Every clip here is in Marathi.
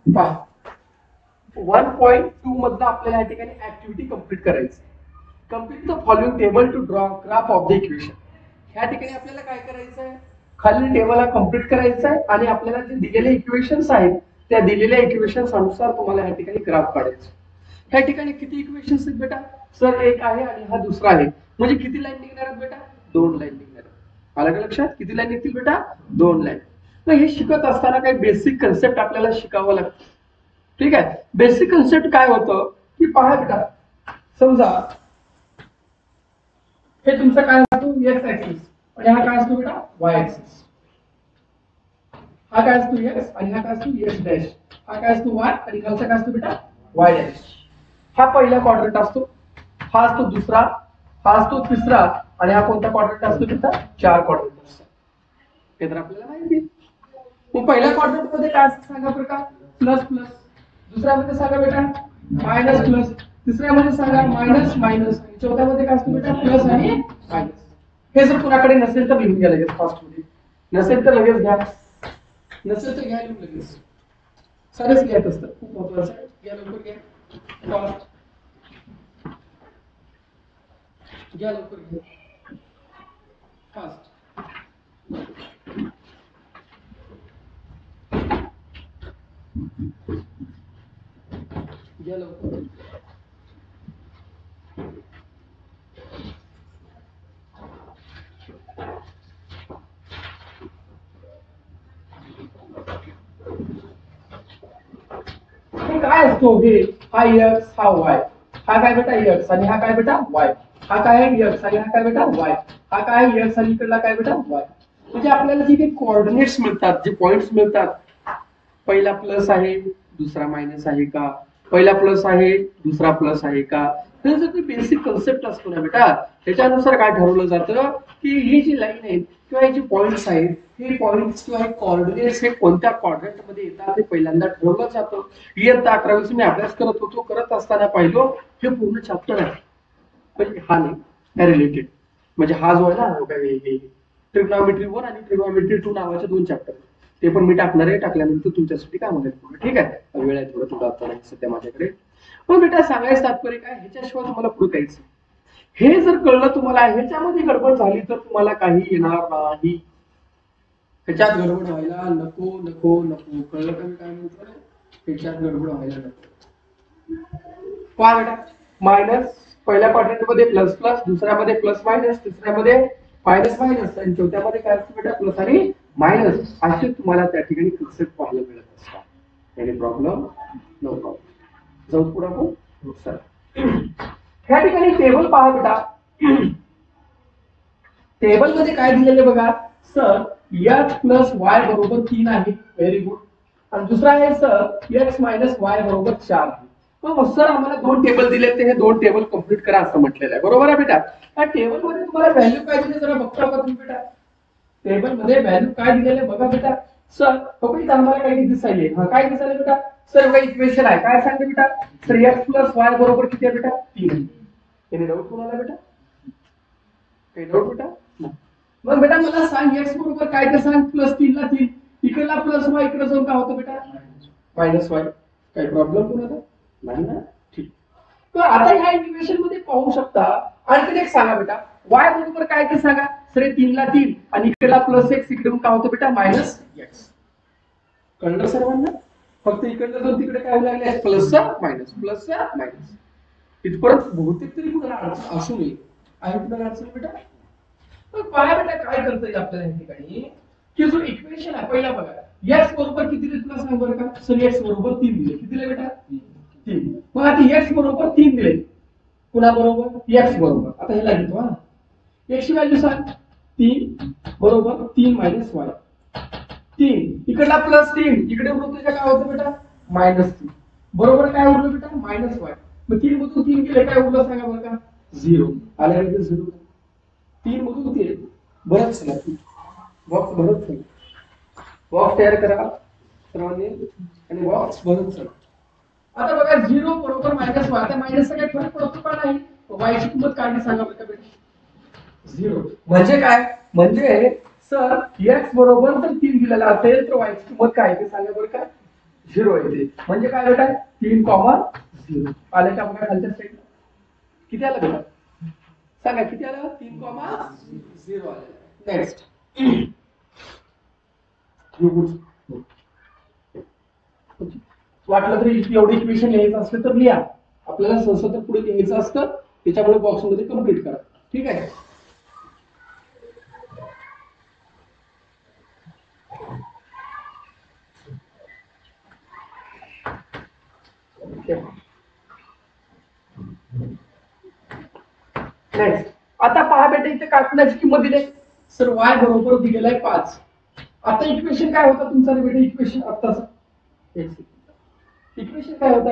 पहा 1.2 मधला आपल्याला या ठिकाणी ऍक्टिव्हिटी कंप्लीट करायची. Complete the following table to draw graph of the equation. ह्या ठिकाणी आपल्याला काय करायचं आहे, खाली टेबल हा कंप्लीट करायचा आहे आणि आपल्याला जे दिलेले इक्वेशन्स आहेत त्या दिलेल्या इक्वेशन्स अनुसार तुम्हाला या ठिकाणी ग्राफ काढायचा. ह्या ठिकाणी किती इक्वेशन्स आहेत बेटा? सर एक आहे आणि हा दुसरा आहे, म्हणजे किती लाईन निघणार आहेत बेटा? 2 लाईन निघणार आहेत. आलं का लक्षात? किती लाईन निघतील बेटा? 2 लाईन. मग हे शिकत असताना काही बेसिक कन्सेप्ट आपल्याला शिकावं लागतं. ठीक आहे, बेसिक कन्सेप्ट काय होतं की पहा बेटा, समजा हे तुमचं काय असतो एक्स ऍक्सिस आणि हा काय असतो बेटा वाय ऍक्सिस. हा काय असतो एक्स आणि हा काय असतो एक्स डॅश. हा काय असतो वाय आणि खालचा काय असतो बेटा वाय डॅश. हा पहिला क्वाड्रंट असतो, हा असतो दुसरा, हा असतो तिसरा आणि हा कोणता क्वाड्रंट असतो बेटा? 4 क्वाड्रंट असतो. हे तर आपल्याला माहिती आहे. मग पहिल्या क्वाड्रंट मध्ये काय असतं सांगा बरं का? Plus plus. दुसऱ्यामध्ये सांगा बेटा मायनस प्लस. तिसऱ्यामध्ये सांगा मायनस मायनस. चौथ्यामध्ये काय असतं बेटा? प्लस आणि मायनस. हे जर कुणाकडे नसेल तर लिहून घ्या लगेच फास्ट मध्ये, नसेल तर लगेच घ्या, नसेल तर घ्या लिहून लगेच. सारेच घ्यायचं असतं, खूप महत्वाचं आहे. घ्या लवकर घ्या, फास्ट घ्या, लवकर घ्या, फास्ट. घ्या लवकर. काय असतो हे? हा एक्स हा वाय. हा काय बेटा एक्स आणि हा काय बेटा वाय. हा काय एक्स आणि हा काय बेटा वाय. हा काय एक्स आणि इकडला काय बेटा वाय. म्हणजे आपल्याला जे काही कोऑर्डिनेट्स मिळतात, जे पॉइंट्स मिळतात, पहिला प्लस आहे दुसरा मायनस आहे का, पहिला प्लस आहे दुसरा प्लस आहे का, हे जर बेसिक कन्सेप्ट असतो ना बेटा, त्याच्यानुसार काय ठरवलं जातं की ही जी लाईन आहे किंवा हे जे पॉइंट्स आहेत, हे पॉइंट्स किंवा हे कोऑर्डिनेट्स हे कोणत्या क्वाड्रंट मध्ये येतात हे पहिल्यांदा ठरवलं जातं. इयत्ता 11वी मी अभ्यास करत होतो, करत असताना पाहिलो हे पूर्ण चॅप्टर आहे. पण हा नाही रिलेटेड, म्हणजे हा जो आहे ना ट्रिग्नॉमेट्री 1 आणि ट्रिग्नॉमेट्री 2 नावाचे 2 चॅप्टर, ते पण मी टाकणार आहे. टाकल्यानंतर तुमच्यासाठी काय म्हणेल, ठीक आहे, वेळ आहे थोडं थोडं आता सध्या माझ्याकडे. पण बेटा सांगायचं तात्पर्य काय, ह्याच्याशिवाय तुम्हाला पुढे काहीच नाही. हे जर कळलं तुम्हाला, ह्याच्यामध्ये गडबड झाली तर तुम्हाला काही येणार नाही. ह्याच्यात गडबड व्हायला नको नको नको. कळलं का मी काय म्हणतो? ह्याच्यात गडबड व्हायला नको. पहा बेटा, मायनस पहिल्या क्वाड्रंट मध्ये प्लस प्लस, दुसऱ्यामध्ये प्लस मायनस, तिसऱ्यामध्ये मायनस मायनस आणि चौथ्यामध्ये काय असतं बेटा प्लस आणि मायनस. असे तुम्हाला त्या ठिकाणी कन्सेप्ट पाहायला मिळत असतात. Any problem? No problem. जाऊ पुढे आपण. सर ह्या ठिकाणी टेबल पहा बेटा, टेबल मध्ये काय दिलेले बघा. सर एक्स प्लस वाय बरोबर 3 आहे, व्हेरी गुड. आणि दुसरा आहे सर एक्स मायनस वाय बरोबर 4 आहे. मग सर आम्हाला 2 टेबल दिले, ते हे 2 टेबल कंप्लीट करा असं म्हटलेलं आहे, बरोबर आहे बेटा. या टेबल मध्ये तुम्हाला व्हॅल्यू काय दिली जरा बघता का तुम्ही बेटा? टेबल मध्ये व्हॅल्यू काय दिलेले बघा बेटा. सर बघा इथं आम्हाला काही दिसायले, हा काय दिसायले बेटा? सर बघा इक्वेशन आहे, काय सांगते बेटा? सर एक्स प्लस वाय बरोबर किती आहे बेटा? 3. याने डाऊट कोणाला बेटा? काही डाऊट बेटा? मग बेटा मला सांग एक्स बरोबर काय ते सांग. +3 ला 3, इकडला प्लस वाय इकडे जाऊन काय होतं बेटा? Minus Y. काही प्रॉब्लेम कोणाला? नाही ना? ठीक. तर आता ह्या इक्वेशन मध्ये पाहू शकता. आणखी एक सांगा बेटा, वाय बरोबर काय ते सांगा. सर 3 ला 3 आणि इकडला +x, इकडून काय होतं बेटा? -x. कळलं सर्वांना? फक्त इकडलं जाऊन तिकडे काय होऊ लागले? Plus minus plus minus. इथपर्यंत बहुतेक तरी कुणाला अडचण असू नये. आहे कुणाला अडचण बेटा? पहा बेटा काय करता येईल आपल्याला या ठिकाणी, की जो इक्वेशन आहे पहिला बघा, x बरोबर किती दिले तुला सांग बरं का? सर x बरोबर 3 दिले. किती दिले बेटा? 3. मग आता x बरोबर 3 दिले, कुणा बरोबर? x बरोबर. आता हे लिहितो हा, x ची व्हॅल्यू सांग. 3 बरोबर 3 मायनस y. 3 इकडला +3, इकडे उरलं तुझ्या काय होतं बेटा? -3 बरोबर काय उरलं बेटा? -y. मग 3 मधून 3 गेले, काय उरलं सांगा बरं का? 0. आलं का 0? 3 मधून 3 बरंच चला, बॉक्स भरत चला, बॉक्स तयार करा सर्वांनी आणि बॉक्स भरत चला. आता बघा 0 बरोबर -y. आता मायनसचा काही फरक पडतो का नाही? y ची किंमत काढली सांगा बरं का बेटा? 0. म्हणजे काय? म्हणजे सर x बरोबर जर 3 दिलेला असेल तर y ची किंमत काय ते सांगा बरं का? झिरो येते. म्हणजे काय बेटा 3,0 आलं का बघा खालच्या साईडला. किती आलं बेटा सांगा किती आलं 3,0 आलं. नेक्स्ट वाटलं तरी एवढी इक्वेशन लिहायचं असलं तर लिहा. आपल्याला सहसा तर पुढे लिहायचं असतं त्याच्यामुळे बॉक्स मध्ये कम्प्लीट करा. ठीक आहे. नेक्स्ट आता पहा बेटा इथे काटण्याची किंमत दिली सर y बरोबर दिलेला आहे 5. आता इक्वेशन काय होता तुमचा बेटा इक्वेशन आत्ताच इक्वेशन काय होता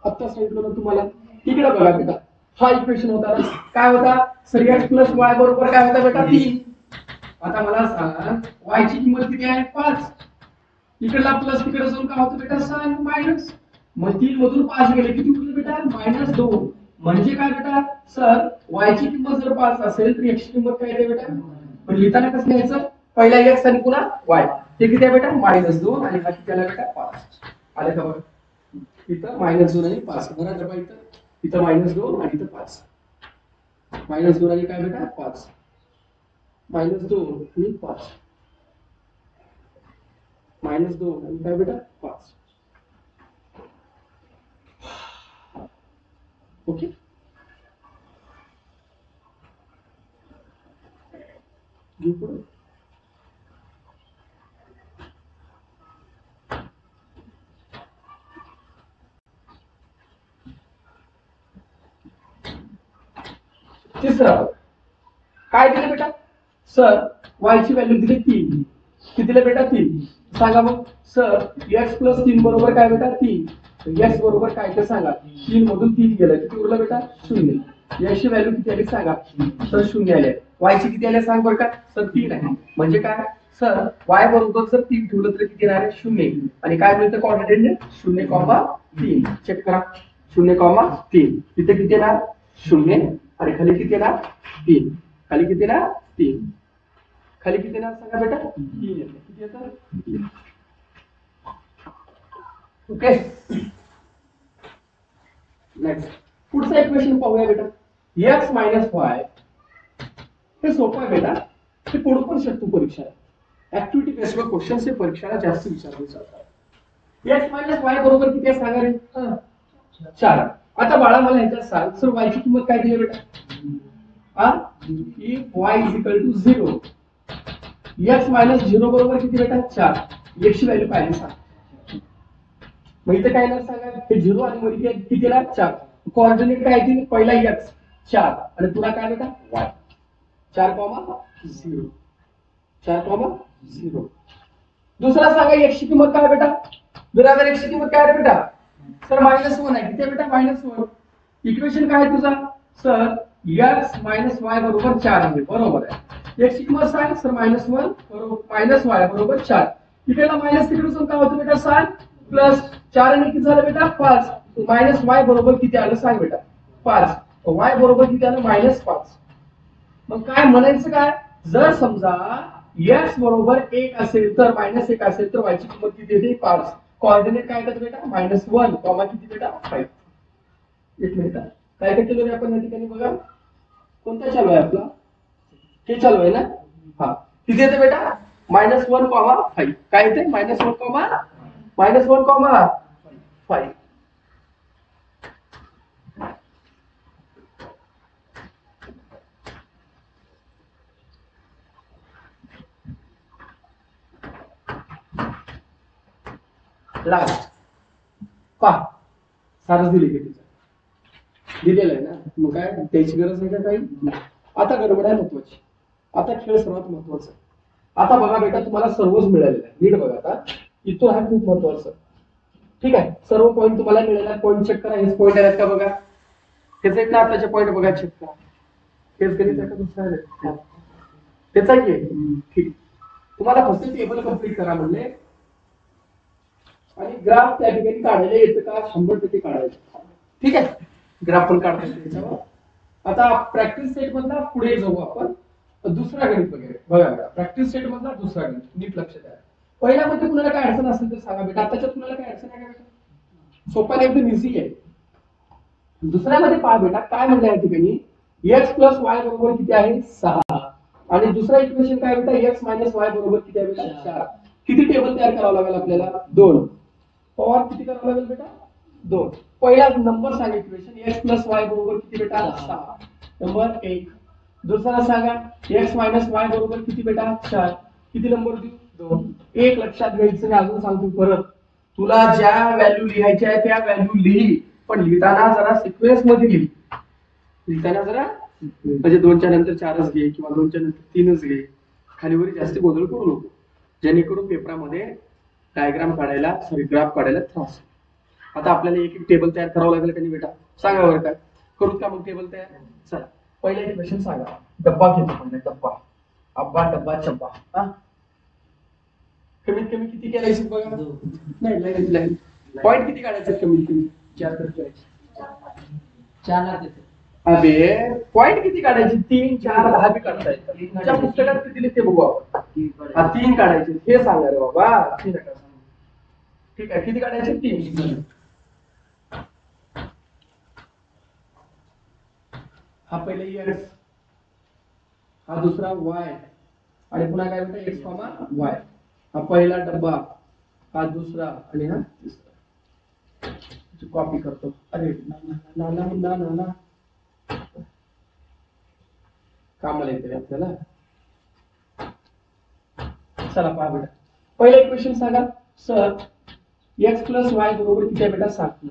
आत्ता सांगितलं तुम्हाला. इकडे बघा बेटा हा इक्वेशन होता ना काय होता सर x प्लस y बरोबर काय होता बेटा 3. आता मला सांगा y ची किंमत किती आहे 5. इकडला प्लस तिकडे जाऊन काय होतं बेटा साइन मायनस. मग 3 मधून 5 गेले किती उरले बेटा -2. म्हणजे काय बेटा सर y ची किंमत जर 5 असेल तर x ची किंमत काय येते बेटा. पण लिहिताना कसं लिहायचं पहिला x आणि पुन्हा y. ते किती आहे बेटा -2 आणि हा किती आला बेटा 5. आले का बघा इथं -2 आणि 5 बरोबर आहे इथं -2 आणि इथं 5. -2 आणि काय बेटा 5 -2 आणि 5 -2 आणि काय बेटा 5. ओके घेऊ पुढे. तिसरं काय दिलं बेटा सर y ची व्हॅल्यू दिली 3. किती दिलं बेटा 3. सांगा मग सर x प्लस 3 बरोबर काय बेटा 3. x बरोबर काय ते सांगा 3 मधून 3 गेलं किती उरलं बेटा 0. x ची व्हॅल्यू किती आली सांगा सर 0 आले. y ची किती आले सांग बरं का सर 3 आहे. म्हणजे काय सर y बरोबर जर 3 ठेवलं तर किती येणार आहे 0. आणि काय मिळतं कोऑर्डिनेट 0,3. चेक करा 0,3. इथे किती येणार 0 आणि खाली किती येणार 3. खाली किती येणार 3. खाली किती येणार सांगा बेटा 3 येते. किती येतं 3. ओके नेक्स्ट पुढचा इक्वेशन पाहूया बेटा x मायनस y. हे सोपं आहे बेटा हे पडू पण शकतो परीक्षा ऍक्टिव्हिटी बेस्ड क्वेश्चन से परीक्षेला जास्त विचारले जातात. x मायनस y बरोबर किती आहे सांगा रे 4. आता बाळा मला ह्याच्यात सांग सर y ची किंमत काय दिली बेटा if y is equal to 0 x minus 0 बरोबर किती बेटा 4. x ची व्हॅल्यू काय सांग. मग इथे काय येणार सांगा हे 0 आणि मध्ये किती येणार 4. कोऑर्डिनेट काय येतील पहिला x 4 आणि तुला काय बेटा y 4,0 4,0. दुसरा सांगा x ची किंमत काय बेटा बरोबर x ची किंमत काय आहे बेटा सर -1 आहे. किती बेटा -1. इक्वेशन काय आहे तुझा सर x मायनस y बरोबर 4 आहे बरोबर आहे. x ची किंमत सांग सर -1 बरोबर -y बरोबर 4. इकडला मायनस तिकडे जाऊन काय होतं बेटा साइन प्लस 4 आणि किती झालं बेटा 5. -y बरोबर किती आलं सांग बेटा 5. y बरोबर किती आलं -5. मग काय म्हणायचं काय जर समजा x बरोबर 1 असेल तर -1 असेल तर y ची किंमत किती येते 5. कोऑर्डिनेट काय येतात बेटा -1 कॉमा किती बेटा 5. एक मिनिट काय केलं आपण या ठिकाणी बघा कोणता चालू आहे आपला हे चालू आहे ना. हा किती येते बेटा -1 कॉमा 5. काय येते -1 कॉमा 5. लास्ट पहा सारच दिली की तिचं दिलेलं आहे ना मग काय त्याची गरज आहे का काही नाही. आता गडबड आहे महत्वाची. आता खेळ सर्वात महत्वाचा. आता बघा बेटा तुम्हाला सर्वच मिळालेलं आहे नीट बघा. आता इथून हा खूप महत्वाचं ठीक आहे. सर्व पॉईंट तुम्हाला मिळालेला पॉईंट चेक करा. हेच पॉईंट आहेत का बघा हेच आहेत ना आताचे पॉईंट बघा चेक करा. हेच गणित आहे का दुसरा आहे त्याचा ठीक. तुम्हाला फक्त टेबल कंप्लीट करा म्हणले आणि ग्राफ त्या ठिकाणी काढायला येतं का 100% काढायचं. ठीक आहे ग्राफ पण काढता येतं त्याच्यावर. आता प्रॅक्टिस सेट मधला पुढे जाऊ आपण दुसरा गणित वगैरे बघा प्रॅक्टिस सेट मधला दुसरा गणित नीट लक्ष द्या. पहिल्यामध्ये कुणाला काय अडचण असेल तर सांगा बेटा, त्याच्यात कुणाला काय अडचण आहे का बेटा? सोपा एकदम इझी आहे. दुसऱ्यामध्ये पहा बेटा काय म्हणलं या ठिकाणी x प्लस वाय बरोबर किती आहे 6 आणि दुसरा इक्वेशन काय बेटा x मायनस वाय बरोबर किती आहे बेटा 4. किती टेबल तयार करावं लागेल आपल्याला 2. पॉवर किती करावं लागेल बेटा 2. पहिला नंबर सांगा इक्वेशन x प्लस वाय बरोबर किती बेटा 6 नंबर 1. दुसरा सांगा x मायनस वाय बरोबर किती बेटा 4. किती नंबर देऊ 2. एक लक्षात घ्यायचं मी अजून सांगतो परत, तुला ज्या व्हॅल्यू लिहायच्या आहे त्या व्हॅल्यू लिही, पण लिहिताना जरा सिक्वेन्स मध्ये लिही. लिहिताना जरा म्हणजे 2च्या नंतर 4च घे किंवा 2च्या नंतर 3च घे, खालीवर जास्त गोंधळ करू नको, जेणेकरून पेपरामध्ये डायग्राम काढायला सॉरी ग्राफ काढायला त्रास. आता आपल्याला एक एक टेबल तयार करावं लागेल का नाही बेटा, सांगा बरं काय करू का मग टेबल तयार. चला पहिला इक्वेशन सांगा. डब्बा घेतो म्हणजे डब्बा, अब्बा डब्बा चब्बा. हा कमीत कमी किती करायचे बघा. नाही लाईन पॉइंट किती काढायचे कमीत कमी 4 तर करायचे 4 ला देते. अबे पॉइंट किती काढायचे 3 4 10 बी काढता येतात. तुमच्या पुस्तकात किती लिहिते बघू आपण. हा 3 काढायचे हे सांगा रे बाबा. ठीक आहे किती काढायचे 3. हा पहिले x, हा दुसरा y आणि पुन्हा काय म्हणतात x कॉमा y. हा पहिला डब्बा, हा दुसरा आणि हा तिसरा. कॉपी करतो. अरे ना ना ना ना ना कामाला येते आपल्याला. चला पहा बेटा पहिला इक्वेशन सांगा. सर x प्लस वाय बरोबर किती आहे बेटा 7.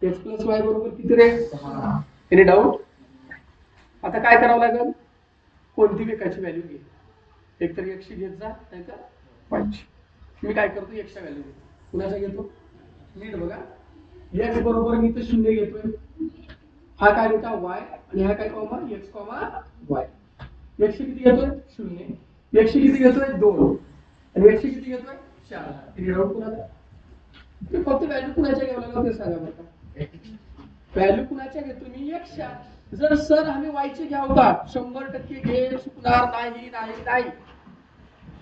x प्लस वाय बरोबर किती रे 10. Any doubt. आता काय करावं लागेल, कोणती एकाची व्हॅल्यू घे, एकतर x ची घेत जा नाहीतर y ची. मी काय करतो x च्या व्हॅल्यू घेतो. कुणाच्या घेतो नीट बघा. x बरोबर मी तर 0 घेतोय. हा काय बेटा y आणि हा काय comma x comma y. x ची किती घेतोय 0, x ची किती घेतोय 2 आणि x ची किती घेतोय 4. एनी डाऊट कुणाला. फक्त व्हॅल्यू कुणाच्या घ्यावं लागेल ते सांगा बरं. व्हॅल्यू कुणाच्या घेतो मी x च्या. जर सर आम्ही y चे घ्यावं का 100% घे, चुकणार नाही नाही नाही.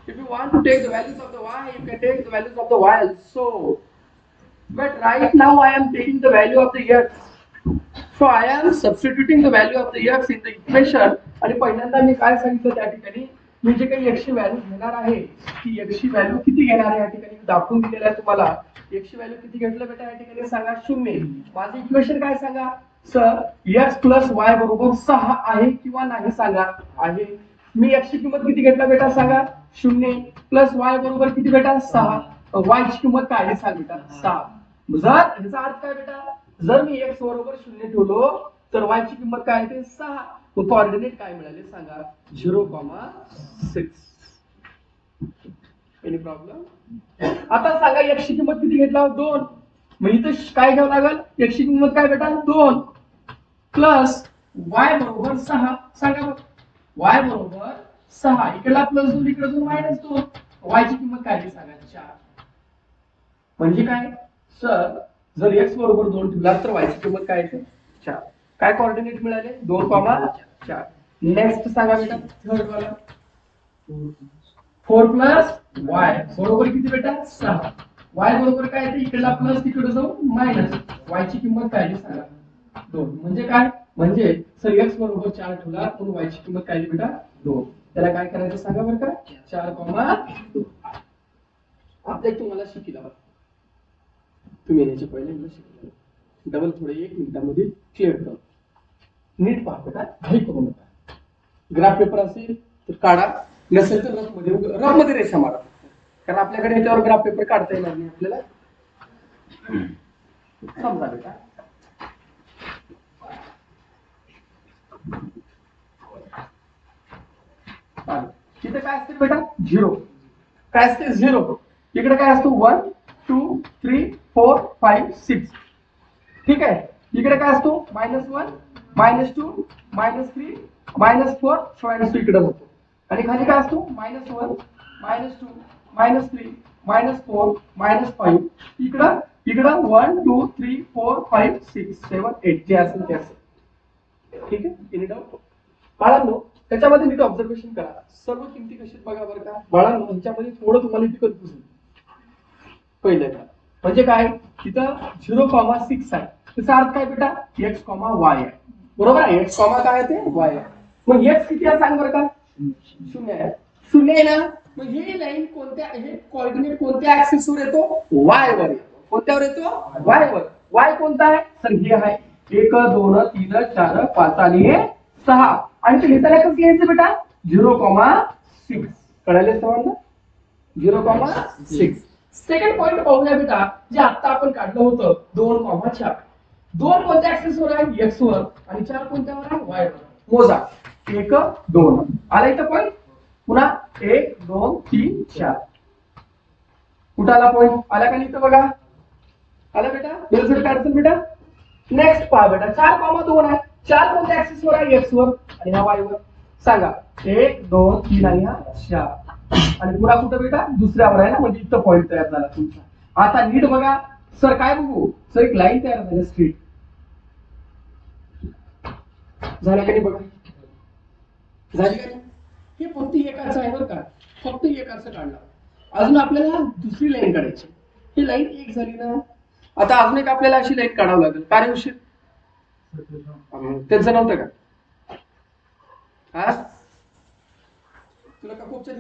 If you want to take the values of the y, you can take the values of the y also. But right now I am taking the value of the x. So I am substituting the value of the x in the equation. आणि पहिल्यांदा मी काय सांगितलं त्या ठिकाणी मी जे काही x ची व्हॅल्यू घेणार आहे ती x ची व्हॅल्यू किती घेणार आहे या ठिकाणी दाखवून दिलेलं आहे तुम्हाला. x ची व्हॅल्यू किती घेतलं बेटा या ठिकाणी सांगा 0. माझं इक्वेशन काय सांगा सर x प्लस y बरोबर 6 आहे किंवा नाही सांगा. आहे. मी x ची किंमत किती घेतला बेटा सांगा 0 प्लस y बरोबर किती बेटा 6. y ची किंमत काय आहे सांग बेटा 6. जर याचा अर्थ काय बेटा जर मी x बरोबर 0 ठेवलो तर y ची किंमत काय आहे 6. मग कोऑर्डिनेट काय मिळाले सांगा 0,6. Any problem. आता सांगा x ची किंमत किती घेतला 2. मग इथं काय घ्यावं लागेल x ची किंमत काय बेटा 2 प्लस y बरोबर 6 सांगा बघ. y बरोबर 6 इकडला प्लस 2 इकडे 2 मायनस 2. y ची किंमत काय सांगा 4. म्हणजे काय सर जर x बरोबर 2 ठेवला तर y ची किंमत काय आहे 4. काय कोऑर्डिनेट मिळाले 2,4. नेक्स्ट सांगा बेटा थर्ड वाला 4 प्लस y बरोबर किती बेटा 6. y बरोबर काय आहे इकडला प्लस तिकडे जाऊन मायनस. y ची किंमत काय आहे सांगा 2. म्हणजे काय म्हणजे सर x बरोबर 4 ठेवला तर y ची किंमत काय आहे बेटा 2. त्याला काय करायचं सांगा बरं का 4,2. आपल्या तुम्हाला शिकला तुम्ही येण्याच्या पहिले मला शिकला डबल थोडे 1 मिनिटामध्ये क्लिअर कर. नीट पाहतो का घाई करू नका. ग्राफ पेपर असेल तर काढा, नसेल तर रफ मध्ये रेषा मारा, कारण आपल्याकडे याच्यावर ग्राफ पेपर काढता येणार नाही आपल्याला. समजा बेटा इथे काय असते बेटा 0. काय असते 0. इकडे काय असतो 1 2 3 4 5 6. ठीक आहे. इकडे काय असतो -1 -2 -3 -4 -2 इकडे होतो. आणि खाली काय असतो -1 -2 -3 -4 -5 इकडं 1 2 3 4 5 6 7 8 जे असेल ते असेल. ठीक आहे. एनी डाऊट बाळांनो त्याच्यामध्ये नीट ऑब्झर्वेशन करा. सर्व किमती कशी बघा बरं का बाळा, ह्याच्यामध्ये थोडं तुम्हाला इथे कन्फ्युजन. पहिलं का म्हणजे काय, तिथं 0,6 आहे, त्याचा अर्थ काय बेटा, x, y आहे. बरोबर आहे, x, काय आहे ते y आहे. मग x किती आहे सांग बरं का, 0 आहे. 0 आहे ना, मग ही लाईन कोणत्या, हे कोऑर्डिनेट कोणत्या ऍक्सिस वर येतो, y वर येतो. कोणत्यावर येतो, y वर. y कोणता आहे, तर हे आहे 1 2 3 4 5 आणि हे 6. आणि ते लिहिताना कसं लिहायचं बेटा, 0,6. कळाले सर्वांना, 0,6. सेकंड पॉइंट पाहूया बेटा, जे आता आपण काढलं होतं 2,4. 2 कोणत्या ऍक्सिस वर आहे, x वर, आणि 4 कोणत्यावर आहे, y वर. मोजा 1 2. आला इथं पॉइंट, पुन्हा 1 2 3 4. कुठं आला पॉइंट, आला का इथं बघा, आला बेटा, बेलसोड काढतो बेटा. नेक्स्ट पहा बेटा, 4,2 आहे. 4 कोणत्या ऍक्सिस वर आहे, x वर, आणि हा y वर. सांगा 1 2 3 आणि हा 4. आणि पुन्हा कुठं बेटा, दुसऱ्यावर आहे ना, म्हणजे इथं पॉइंट तयार झाला तुमचा. आता नीट बघा सर, काय बघू सर, एक लाईन तयार झाली स्ट्रेट. झालं का नाही बघा, झाली का नाही. हे फक्त एकाचं आहे बरं का, फक्त एकाचं काढलं. अजून आपल्याला दुसरी लाईन काढायची. ही लाईन एक झाली ना, आता अजून एक आपल्याला अशी लाईन काढावं लागेल. कार्यविषय त्यांचं नव्हतं का, हा तुला का खूप काय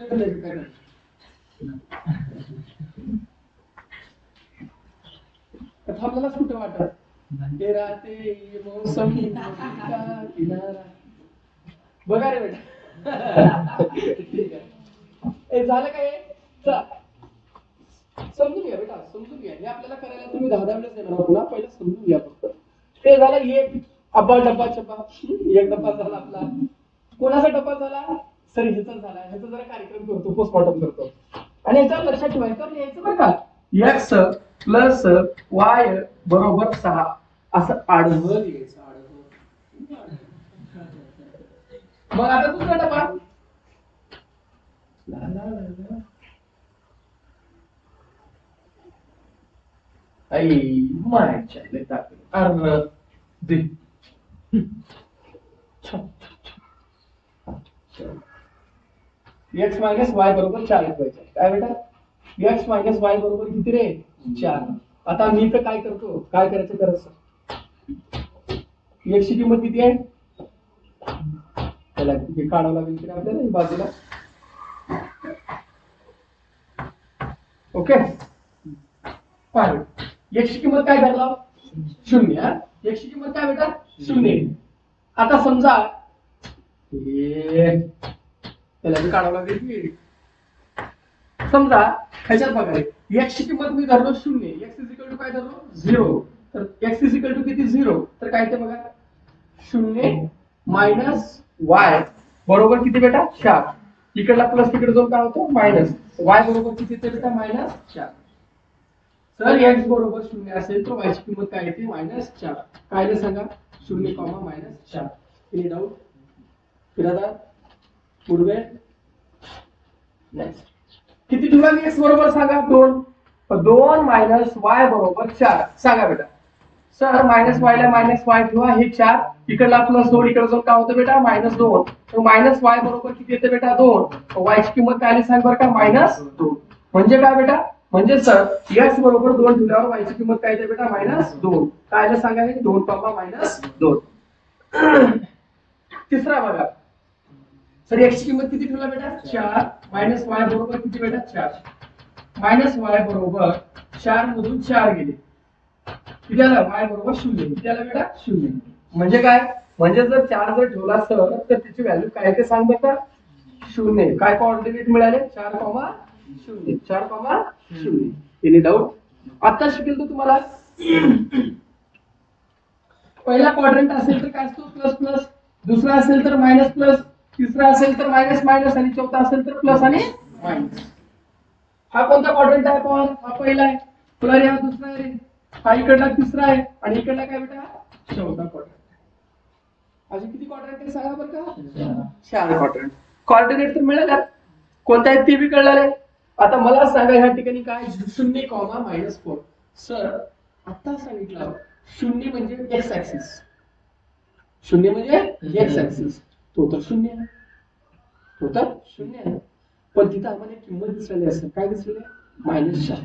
थांबलेलाच कुठे वाटत, ते राहते मौसमी किनारा. बघा रे बेटा, ठीक आहे, झालं काय, समजून घ्या बेटा, समजून घ्या. हे आपल्याला करायला तुम्ही 10 वेळेस येणार आहोत ना, पहिलं समजून घ्या फक्त. ते झालं एक अब्बा डब्बा चप्पा, एक डब्बा झाला आपला. कोणाचा डब्बा झाला, सर ह्याचा झाला. ह्याचा जरा कार्यक्रम करतो, पोस्टमॉर्टम करतो. आणि याच्यावर लक्षात ठेवायचं, यायचं बरं का, x प्लस y बरोबर 6 असं आडवं लिहायचं. मग आता दुसरा डबा, आई मायच्या अर दे x मायनस वाय बरोबर 4 लिहायचं. काय बेटा, x मायनस वाय बरोबर किती रे, 4. आता मी तर काय करतो, काय करायचं करायचं, x ची किंमत किती आहे, त्याला किती काढावं लागेल आपल्याला बाजूला. ओके, x ची किंमत काय धरला, 0. x ची किंमत काय बेटा, 0. आता समजा त्याला बी काढावं लागेल. समजा ह्याच्यात बघा, x ची किंमत मी धरलो 0, x इज इक्वल टू काय धरलो 0. तर x इज इक्वल टू किती 0, तर काय ते बघा 0 मायनस y बरोबर किती बेटा 4. इकडला प्लस तिकडे जाऊन काय होतो मायनस. y बरोबर किती येते बेटा मायनस 4. तर x बरोबर 0 असेल तर y ची किंमत काय येते -4. काय ते सांगा 0, -4. एनी डाऊट, फिरादा पुढे नेक्स्ट किती ठेवला मी x बरोबर सांगा 2. 2 मायनस y बरोबर 4. सांगा बेटा सर मायनस y ला मायनस y ठेवा, हे 4 इकडला प्लस 2 इकडे जाऊन काय होतं बेटा -2. तर मायनस y बरोबर किती येते बेटा 2. y ची किंमत काय आली सांग बरं का -2. म्हणजे काय बेटा, म्हणजे सर x बरोबर 2 ठेवल्यावर y ची किंमत काय येते बेटा -2. काय आलं सांगा हे 2, -2. तिसरा बघा सर x ची किंमत किती ठेवला बेटा 4. मायनस y बरोबर किती बेटा 4. मायनस y बरोबर 4 मधून 4 गेले किती आला y बरोबर 0. किती आला बेटा 0. म्हणजे काय, म्हणजे जर 4 जर ठेवला सर तर त्याची व्हॅल्यू काय ते सांग बेटा 0. काय कोऑर्डिनेट मिळाले 4, 0. 4, 0. Any doubt. आता शिकेल तो तुम्हाला पहिला क्वाड्रंट असेल तर काय असतो प्लस प्लस, दुसरा असेल तर मायनस प्लस, तिसरा असेल तर मायनस मायनस, आणि चौथा असेल तर प्लस आणि मायनस. हा कोणता क्वाड्रंट आहे पण हा पहिला आहे, पुढे हा दुसरा आहे, हा इकडला तिसरा आहे, आणि इकडला काय बेटा चौथा क्वाड्रंट. असे किती क्वाड्रंट आहे सांगा बरं का 4 क्वाड्रंट. कोऑर्डिनेट तर मिळाला, कोणता आहे ते बी कळलं. आता मला सांगा ह्या ठिकाणी काय 0, -4. सर आता सांगितलं 0 म्हणजे x ऍक्सिस, 0 म्हणजे x ऍक्सिस, तो तर 0 आहे. होतं 0 आहे. पण तिथं आम्हाला एक किंमत दिसलेली असेल, काय दिसलेली आहे -4.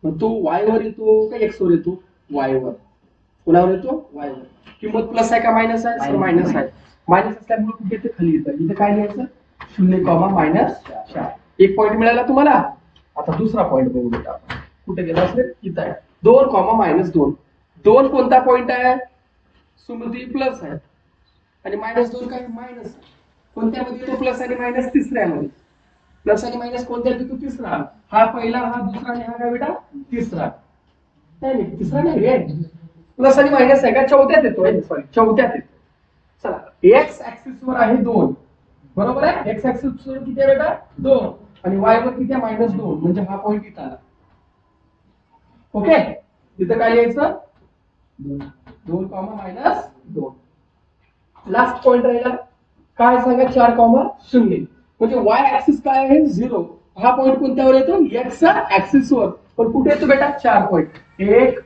मग तो y वर येतो का x वर येतो? y वर. कोणावर येतो? y वर. किंमत प्लस आहे का मायनस आहे? सर मायनस आहे. मायनस असल्यामुळे कुठे येते खाली येतं. इथे काय लिहायचं 0,-4. एक पॉईंट मिळाला तुम्हाला. आता दुसरा पॉईंट बघू बेटा आपण. कुठे गेला असेल? इथं आहे 2,-2. 2 कोणता पॉईंट आहे? सुमती प्लस आहे आणि -2 काय मायनस. कोणत्यामध्ये येतो प्लस आणि मायनस? तिसऱ्यामध्ये. प्लस आणि मायनस कोणत्या येतो? तिसरा. हा पहिला, हा दुसरा आणि हा काय बेटा तिसरा. नाही तिसरा नाही रे, प्लस आणि मायनस आहे का चौथ्यात येतो. सॉरी चौथ्यात येतो. चला एक्स ऍक्सिस वर आहे 2, बरोबर आहे. एक्स ऍक्सिस वर किती आहे बेटा 2 आणि वाय वर किती आहे -2. म्हणजे हा पॉईंट इथं आला. ओके, इथं काय लिहायचं 2,-2. लास्ट पॉइंट राहिला काय सांगा 4,0. म्हणजे वाय ऍक्सिस काय आहे 0. हा पॉइंट कोणत्यावर येतो? एक्स ऍक्सिस वर. पण कुठे येतो बेटा 4 पॉइंट. एक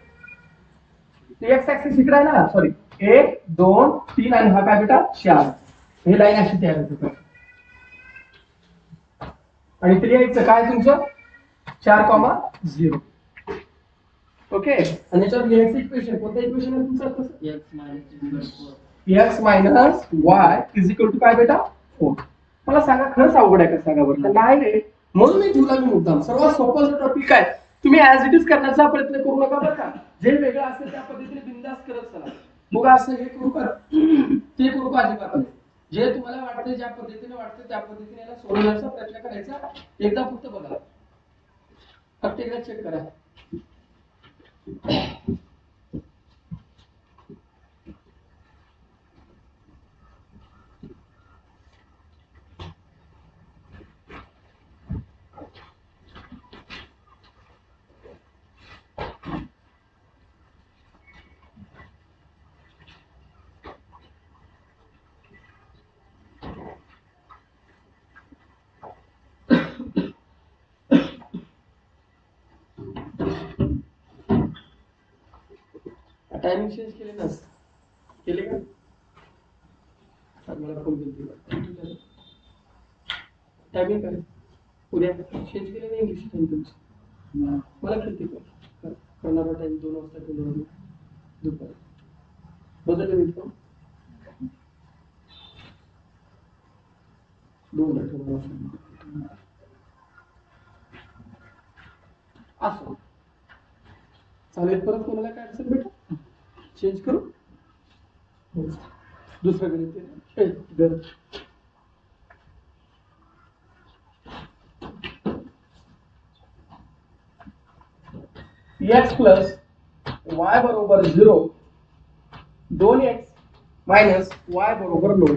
एक्स ऍक्सिस इकडे आहे ना, सॉरी 1, 2, 3 आणि हा काय बेटा 4. ही लाईन अशी तयार होते. आणि ते लिहायचं काय तुमचं 4,0. ओके, आणि याच्यावर लिहायचं इक्वेशन. कोणतं इक्वेशन आहे तुमचं? x minus y is equal to काय बेटा 4. मला सांगा खरंच अवघड आहे का? सांगा बरं. नाही रे, म्हणून मी ठेवला मी मुद्दाम. सर्वात सोपा जो टॉपिक आहे तुम्ही ऍज इट इज करण्याचा प्रयत्न करू नका बरं का. जे वेगळं असेल त्या पद्धतीने बिंदास करत चला. मग असं हे करू का ते करू का अजिबात नाही. जे तुम्हाला वाटतं ज्या पद्धतीने वाटतं त्या पद्धतीने याला सोडवण्याचा प्रयत्न करायचा. एकदा फक्त बघा, फक्त एकदा चेक करा. टाइमिंग चेंज केले ना, केले का? मला फोन केली टायमिंग काय उद्या चेंज केले नाही. इंग्लिश टाइम तुमचं मला किती करणारा टाइम 2 वाजता केलं दुपारी बदललं मी तो 2 आठवडा असं चालेल. परत कोणाला काय असेल बेटा चेंज करू. दुसरं गणित x प्लस y बरोबर 0, 2x मायनस y बरोबर 9.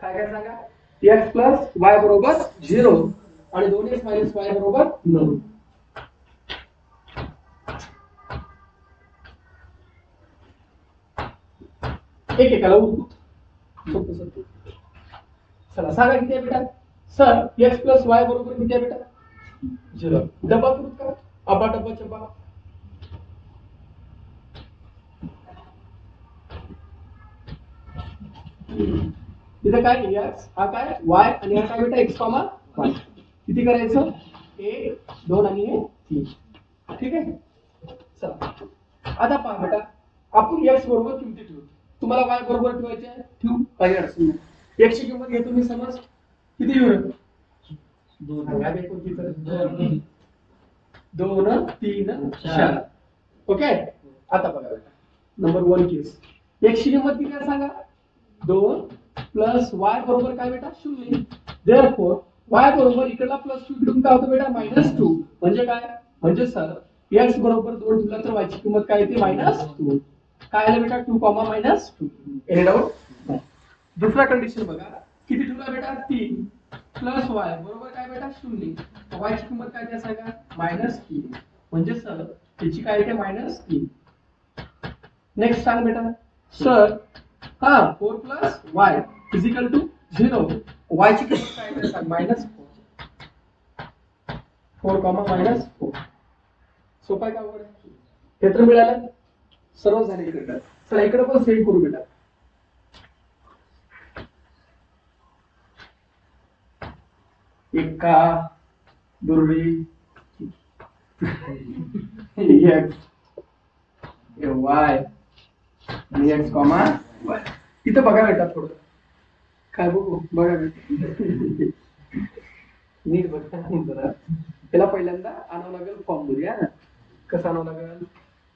काय काय सांगा x प्लस y बरोबर 0 आणि 2x मायनस y बरोबर 9. एक एकाला सोपं सोपं. चला सांगा किती आहे बेटा. सर x प्लस y बरोबर किती आहे बेटा 0. डबा करू का? अबा डबा चबा. इथं काय x हा काय y आणि हा काय बेटा x, y. किती करायचं 1, 2 आणि 3. ठीक आहे. चला आता पहा बेटा, आपण x बरोबर किमती ठेवू. तुम्हाला y बरोबर ठेवायचे आहे ठेवू, काही अडचण नाही. x ची किंमत घेतो मी समज किती येईल 2, 3, 4. ओके. आता बघा बेटा नंबर 1 केस. x ची किंमत किती आहे सांगा 2 प्लस y बरोबर काय बेटा 0. देयरफॉर y बरोबर इकडला प्लस 2 इकडून काय होतं बेटा -2. म्हणजे काय म्हणजे सर x बरोबर 2 ठेवला तर y ची किंमत काय येते -2. काय आलं बेटा 2, -2. Any doubt. दुसरा कंडिशन बघा किती ठेवला बेटा 3 प्लस y बरोबर काय बेटा 0. y ची किंमत काय आहे सांगा -3. म्हणजे सर त्याची काय येते -3. नेक्स्ट सांग बेटा sir 4 plus y is equal to 0. y ची किंमत काय आहे सांग -4. 4, -4. सोपा का अवघड हे तर मिळालं. सर्व झाले इकडे. चला इकडे पण सेम करू बेटा. एका दुर्वी एक्स वाय आणि एक्स कॉमा वाय. तिथं बघा बेटा थोडं काय बघू बघा बेटा नीट बघा जरा. त्याला पहिल्यांदा आणावं लागेल फॉर्म मध्ये. कसं आणावं लागेल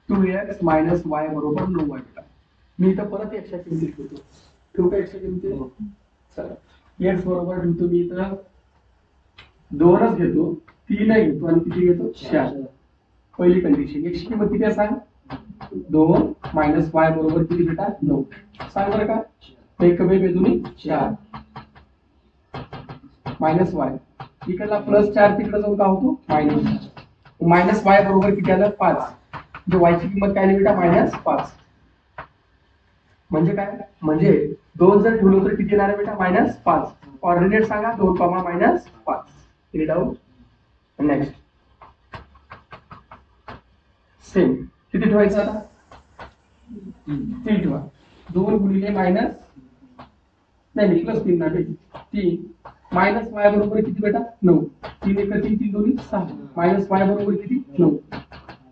2x मायनस वाय बरोबर 9 बेटा. मी इथं परत एक्सच्या किमती ठेवतो. ठेवू का एक्सच्या किमती? चला एक्स बरोबर ठेवतो मी इथं 2च घेतो 3 घेतो आणि किती घेतो 4. पहिली कंडिशन एक्सची किंमत किती आहे सांग? 2 मायनस वाय बरोबर किती बेटा 9. सांग बरं का? एक कमी बेदुनी 4 मायनस वाय इकडला प्लस 4 तिकडे जाऊन का होतो मायनस. मायनस वाय बरोबर किती आलं 5. म्हणजे वाय ची किंमत काय आली बेटा -5. म्हणजे काय? म्हणजे 2 जर ठेवलं तर किती येणार आहे बेटा -5. ऑर्डिनेट सांगा 2, -5. Read out. नेक्स्ट सेम किती ठेवायचं आता? 3 ठेवा. 2 गुणिले मायनस नाही प्लस 3 ना 3 मायनस वाय बरोबर किती बेटा 9. 3 1 3 3 2 6 मायनस वाय बरोबर किती 9.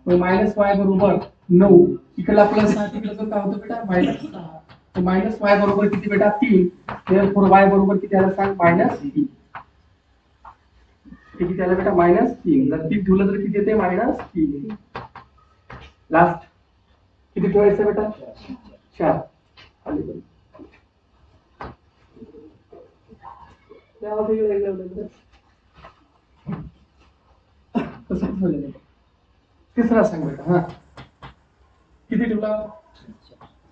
मग मायनस वाय बरोबर 9 इकडला प्लस 6 तिकडे जो काय होतं बेटा -6. तर मायनस वाय बरोबर किती बेटा 3. therefore वाय बरोबर किती आलं सांग -3. किती आलं बेटा -3. जर 3 ठेवलं तर किती येते -3. लास्ट किती ठेवायचं बेटा 4. आले बरं तिसरा सांग बेटा. हा किती ठेवला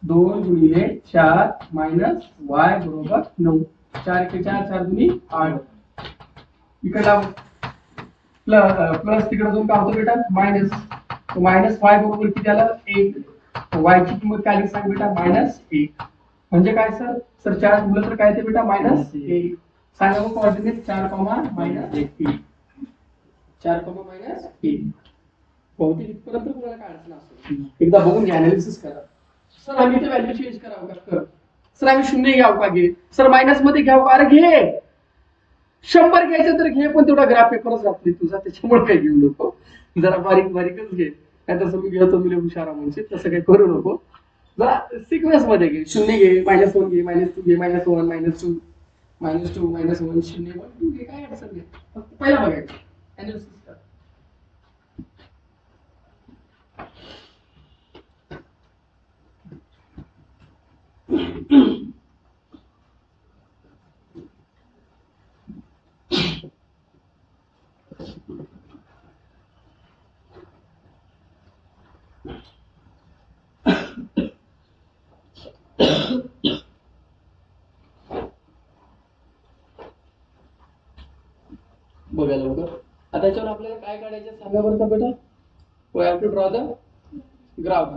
2 गुणिले 4 मायनस वाय बरोबर 9. 4 1 4 4 2 8. इकडला प्लस तिकडे जाऊन काय होतं बेटा मायनस. मायनस वाय बरोबर किती आलं 1. वाय ची किंमत काय आली सांग बेटा -1. म्हणजे काय सर? सर 4 ठेवलं तर काय येते बेटा -1. सांगा मग कोऑर्डिनेट 4, -1. 4, -1. बहुतेक इथपर्यंत तुम्हाला काय अडचण असेल एकदा बघून घ्या अनालिसिस करा. सर आम्ही ते व्हॅल्यू चेंज करावं का? सर आम्ही 0 घ्यावं का? घे. सर मायनस मध्ये घ्यावं का? अरे घे 100 घ्यायचं तर घे पण तेवढा ग्राफ पेपरच राहतो तुझा त्याच्यामुळे काही घेऊ नको. जरा बारीक बारीकच घे. नाही तसं मी घेतो मी हुशारा म्हणजे तसं काही करू नको. जरा सिक्वेन्स मध्ये घे. 0 घे -1 घे -2 घे -1 -2 -2 -1 0 1 2 घे काय अडचण नाही. फक्त पहिला बघायचं अनालिसिस कर. बघा लवकर. आता याच्यावर आपल्याला काय काढायचं सांगा बरं का बेटा? We have to draw the graph.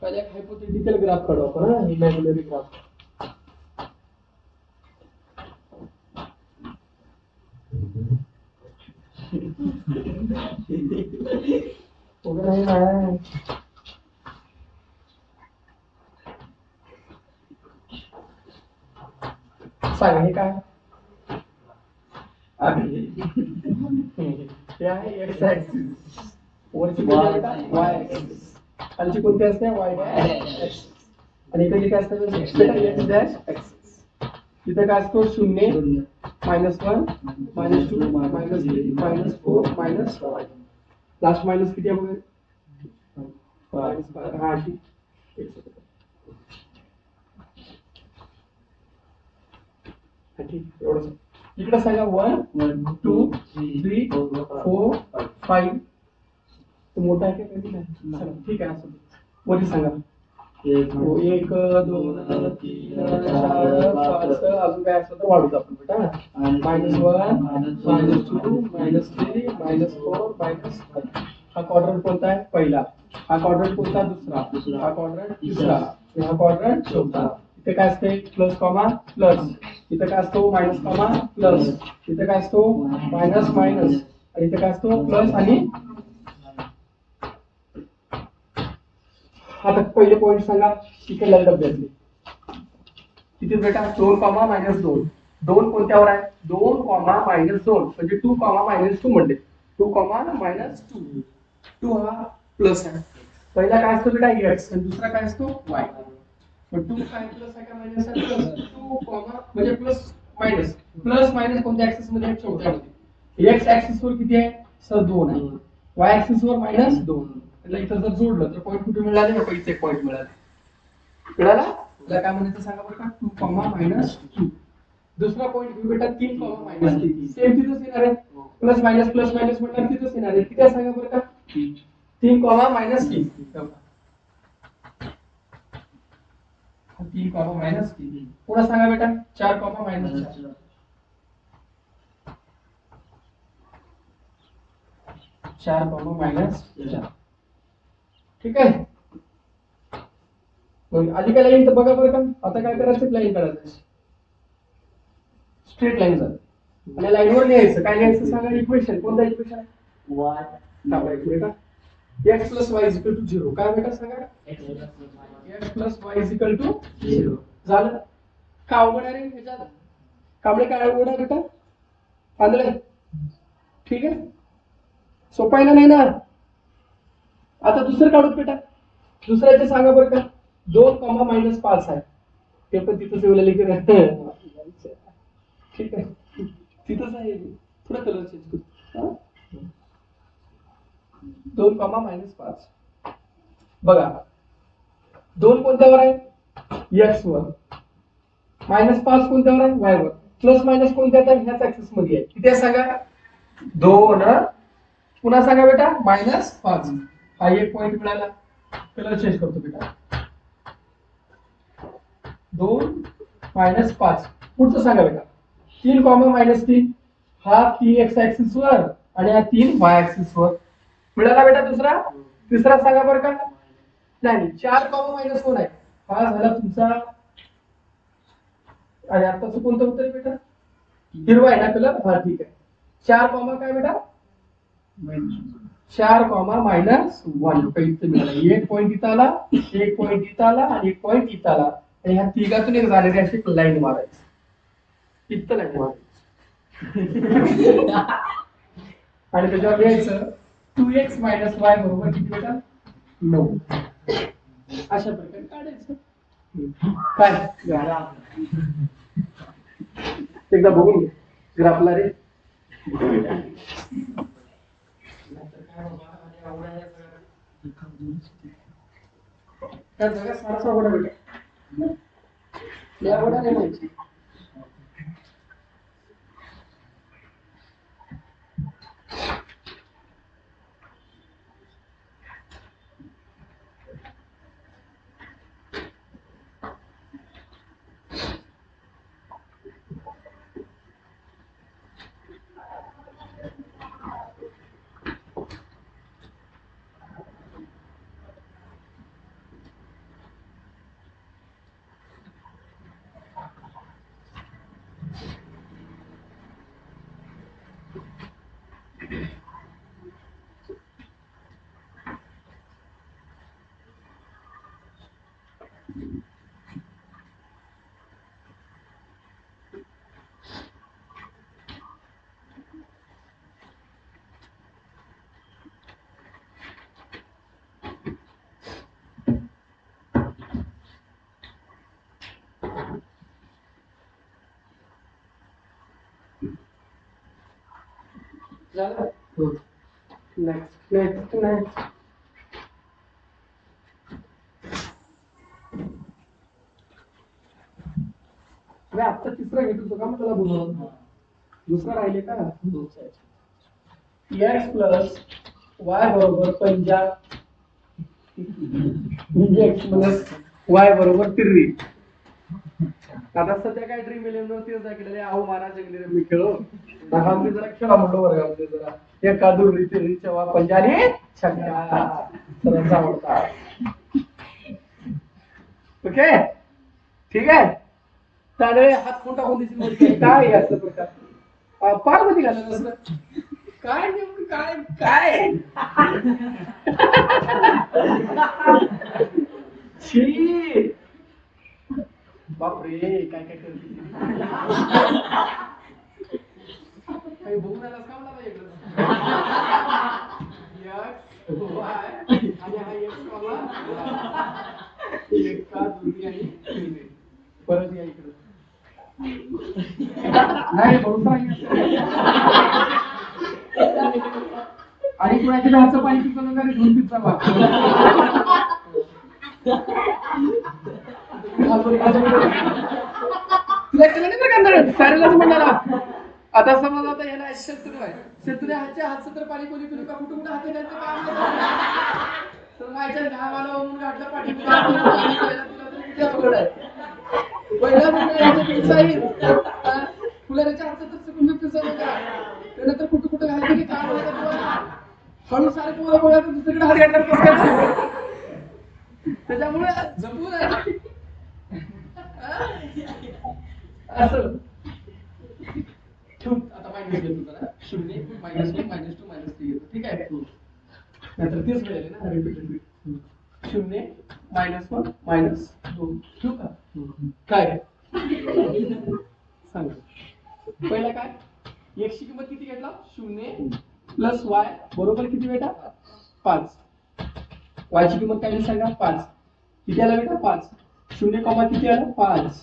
पहिले एक हायपोथेटिकल ग्राफ काढू आपण. Imaginary graph. सांगा हे काय? हे आहे एक्स ऍक्सिस. वरची वाय ऍक्सिस. खालची कोणती असते वाय ऍक्सिस. आणि इकडे काय असतं एक्स डॅश ऍक्सिस. इथे काय असतो 0 -1 -2 -3 -4 -5. लास्ट मायनस किती आहे बघा? हा ठीक. एवढं इकडे सांगा 1 2 3 4 5. तो मोठा आहे का नाही? ठीक आहे असं वरती सांगा 1 2 3 4 5. अजून काय असतं तर वाढूच आपण बेटा. -1 -2 -3 -4 -5. हा क्वाड्रंट कोणता आहे? पहिला. हा क्वाड्रंट कोणता? दुसरा. हा क्वाड्रंट तिसरा. हा क्वाड्रंट चौथा. इथे काय असते प्लस कॉमा प्लस. इथे काय असतो मायनस कॉमा प्लस. इथे काय असतो मायनस मायनस. आणि इथे काय असतो प्लस आणि. आता पहिले पॉईंट सांगा इकडल्या डब्यातले किती बेटा 2, -2. दोन कोणत्यावर आहे 2, -2 म्हणजे 2, -2 म्हणते 2, -2 2 हा प्लस आहे. पहिला काय असतो बेटा x आणि दुसरा काय असतो y. मग 2 काय प्लस आहे का मायनस आहे प्लस 2, म्हणजे प्लस मायनस कोणत्या ऍक्सिस मध्ये आहे चौथ्यामध्ये. x ऍक्सिस वर किती आहे सर 2 आहे. y ऍक्सिस वर -2. એટલે इथं जर जोडलं तर पॉईंट कुठे मिळाले ना इथे एक पॉईंट मिळाला. त्याला काय म्हणायचं सांगा बरं का 2, -2. दुसरा पॉईंट घेऊ बेटा 3, -3 सेम तिथंच येणार आहे. प्लस मायनस म्हटलं तिथंच येणार आहे. किती आहे सांगा बरं का 3, -3 -3 पुन्हा सांगा बेटा 4, -4 4, ठीक आहे. आधी काय लाईन तर बघा बरं का. आता काय करायचं लाईन करायचं स्ट्रेट लाईन झालं आणि लाईनवर लिहायचं. काय लिहायचं सांगा इक्वेशन. कोणतं इक्वेशन आहे बेटा x + y = 0. काय बेटा सांगा x + y = 0 झालं का अवघड आहे ह्याच्यात कांबळे काय अवघड आहे बेटा आंधळे ठीक आहे सोपं आहे ना नाही ना. आता दुसरं काढू बेटा. दुसऱ्याचे सांगा बरं का 2, -5 आहे ते पण तिथं ठेवलेले की ठीक आहे तिथंच आहे थोडं कलर चेंज करू 2, -5 बघा 2 कोणत्यावर आहे x वर -5 कोणत्यावर आहे y वर प्लस मायनस कोणत्या आहे ह्याच ऍक्सिस मध्ये आहे. किती आहे सांगा 2. पुन्हा सांगा बेटा -5 हा एक पॉइंट मिळाला. कलर चेंज करतो बेटा 2, -5 पुढचं सांगा बेटा 3, -3 हा 3x ऍक्सिस वर आणि हा 3 y ऍक्सिस वर मिळाला बेटा. दुसरा तिसरा सांगा बरं का नाही 4, -1 आहे हा झाला तुमचा. आणि आताच कोणतं होतं बेटा हिरवा आहे ना कलर हा ठीक आहे 4, काय बेटा 4, -1 पैसे मिळाला. एक पॉइंट इथं आला एक पॉइंट इथं आला आणि एक पॉइंट इथं आला आणि ह्या तिघातून एक झालेली अशी लाईन मारायची इथं लाईन मारायची आणि त्याच्यावर लिहायचं 2x - y बरोबर किती बेटा 9. अशा प्रकारे काढायचं काय एकदा बघून घे ग्राफला रे त्या जगात फारसा आवड बेटा या आवडा नाही माहिती. नेक्स्ट आता तिसरा घेतो का मग त्याला बोलवलं दुसरा राहिले का x + y बरोबर 50 x + y बरोबर 30. आता सध्या काय ड्रीम इलेव्हन वरती केलेले आहो महाराज जगले मी खेळो आम्ही जरा खेळा म्हणलो वर्गामध्ये जरा एका दुर्री तिर्री चवा पंजाने छक्का सर्वांचा आवडता. ओके ठीक आहे तांदळे हात मोठा होऊन दिसली काय असं प्रकार पार मध्ये घालत असं काय नेमकं काय काय छी बापरे काय काय करते काही बघून आलास का मला इकडं x y आणि हा x कॉमा एका दुनी आणि तीन परत या इकडं नाही भरोसा आणि कुणाच्या हातचं पाणी पिकवलं का रे घेऊन पिझ्झा तुला केलं नाही बरं सारेलाच म्हणाला आता समज आता याला शत्रू आहे शत्रू हातच्या हातचं तर पाणी कोणी पिली का कुठं कुठं हात द्यायचं काम तर माझ्या गावाला गाठलं पाणी पहिला फुलाच्या हातचं तर चुकून पिझ्झा नका त्यानंतर कुठं कुठं घालायचं की काम हळू सारे पोरं गोळा दुसरीकडे हात घालणार त्याच्यामुळे जपून आहे असं आता मायनस घेतो जरा शून्य -1 -2 -3 घेतो ठीक आहे नाहीतर तेच मिळेल ना रिपीट शून्य -1 -2 ठेवू का काय सांगा पहिला काय x ची किंमत किती घेतला 0 + y बरोबर किती बेटा 5 y ची किंमत काय सांगा 5 किती आला बेटा 5 0 कॉमा किती आला 5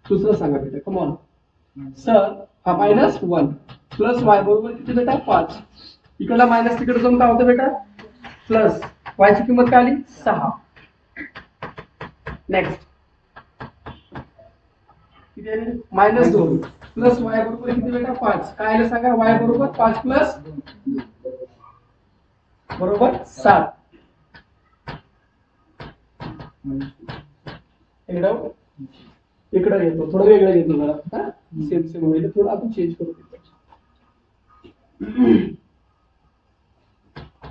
दुसरं सांगा बेटा कम ऑन सर हा -1 प्लस y बरोबर किती बेटा 5 इकडला मायनस तिकडे जाऊन काय होतं बेटा प्लस y ची किंमत काय आली 6 नेक्स्ट किती आली -2 प्लस y बरोबर किती बेटा 5 काय आलं सांगा y बरोबर 5 प्लस बरोबर 7 इकडे येतो थोडं वेगळं घेतो जरा हा सेम सेम होईल थोडं आपण चेंज करू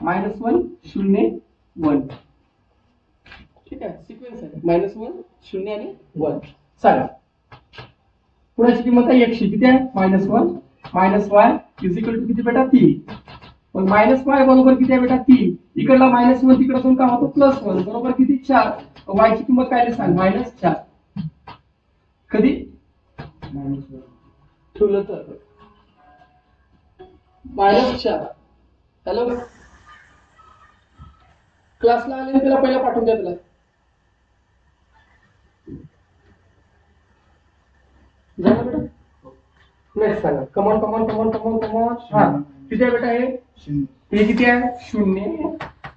-1 0 1 ठीक आहे सिक्वेन्स आहे -1 0 आणि 1 चला पुढची किंमत आहे x किती आहे -1 -y किती बेटा 3 पण -y बरोबर किती आहे बेटा 3 इकडला -1 तिकडे जाऊन काय होतं +1 बरोबर किती 4 y ची किंमत काय सांग -4 कधी ठेवलं तर -4 हॅलो क्लासला आले त्याला पहिला पाठवून द्या त्याला झालं बेटा नेक्स्ट सांगा कमॉन हा किती आहे बेटा हे किती आहे 0